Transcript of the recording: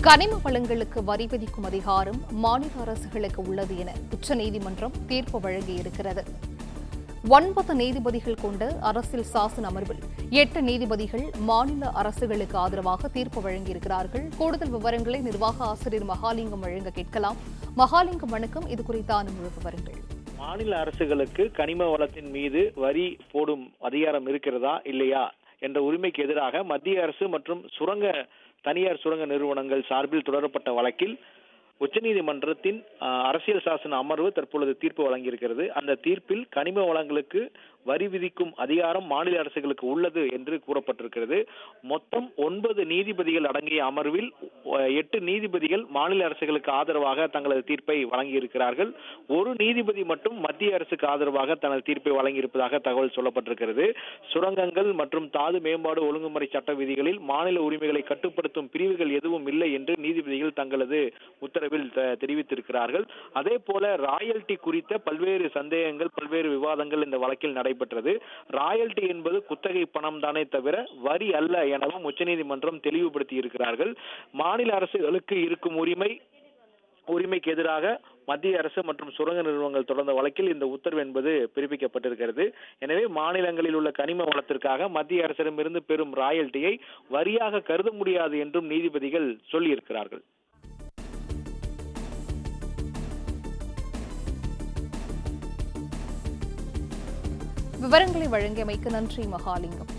கனிம வளங்களுக்கு வரி விதிக்கும் அதிகாரம் மாநில அரசுகளுக்கு உள்ளது என உச்சநீதிமன்றம் தீர்ப்பு வழங்கியிருக்கிறது. 9 நீதிபதிகள் கொண்ட அரசியல் சாசன அமர்வில் 8 நீதிபதிகள் மாநில அரசுகளுக்கு ஆதரவாக தீர்ப்பு வழங்கியிருக்கிறார்கள். கூடுதல் விவரங்களை நிர்வாக ஆசிரியர் மகாலிங்கம் வழங்க கேட்கலாம். மகாலிங்கம், வணக்கம். இது குறித்தான முழு விவரங்கள். மாநில அரசுகளுக்கு கனிம வளத்தின் மீது வரி போடும் அதிகாரம் இருக்கிறதா இல்லையா என்ற உரிமைக்கு எதிராக மத்திய அரசு மற்றும் தனியார் சுரங்க நிறுவனங்கள் சார்பில் தொடரப்பட்ட வழக்கில் உச்சநீதிமன்றத்தின் அரசியல் சாசன அமர்வு தற்பொழுது தீர்ப்பு வழங்கியிருக்கிறது. அந்த தீர்ப்பில் கனிம வளங்களுக்கு வரி விதிக்கும் அதிகாரம் மாநில அரசுகளுக்கு உள்ளது என்று கூறப்பட்டிருக்கிறது. மொத்தம் 9 நீதிபதிகள் அடங்கிய அமர்வில் 8 நீதிபதிகள் மாநில அரசுகளுக்கு ஆதரவாக தங்களது தீர்ப்பை வழங்கியிருக்கிறார்கள். ஒரு நீதிபதி மட்டும் மத்திய அரசுக்கு ஆதரவாக தனது தீர்ப்பை வழங்கியிருப்பதாக தகவல் சொல்லப்பட்டிருக்கிறது. சுரங்கங்கள் மற்றும் தாது மேம்பாடு ஒழுங்குமுறை சட்ட விதிகளில் மாநில உரிமைகளை கட்டுப்படுத்தும் பிரிவுகள் எதுவும் இல்லை என்று நீதிபதிகள் தங்களது உத்தரவில் தெரிவித்திருக்கிறார்கள். அதே போல ராயல்டி குறித்த பல்வேறு சந்தேகங்கள், பல்வேறு விவாதங்கள் இந்த வழக்கில் நடைபெற்றது. ராயல்டி என்பது குத்தகை பணம் தானே தவிர வரி அல்ல எனவும் உச்சநீதிமன்றம் தெளிவுபடுத்தி இருக்கிறார்கள். மாநில அரசுகளுக்கு இருக்கும் உரிமைக்கு எதிராக மத்திய அரசு மற்றும் சுரங்க நிறுவனங்கள் தொடர்ந்த வழக்கில் இந்த உத்தரவு என்பது பிறப்பிக்கப்பட்டிருக்கிறது. எனவே மாநிலங்களில் உள்ள கனிம வளத்திற்காக மத்திய அரசிடமிருந்து பெறும் ராயல்டியை வரியாக கருத முடியாது என்றும் நீதிபதிகள் சொல்லியிருக்கிறார்கள். விவரங்களை வழங்கியமைக்கு நன்றி மகாலிங்கம்.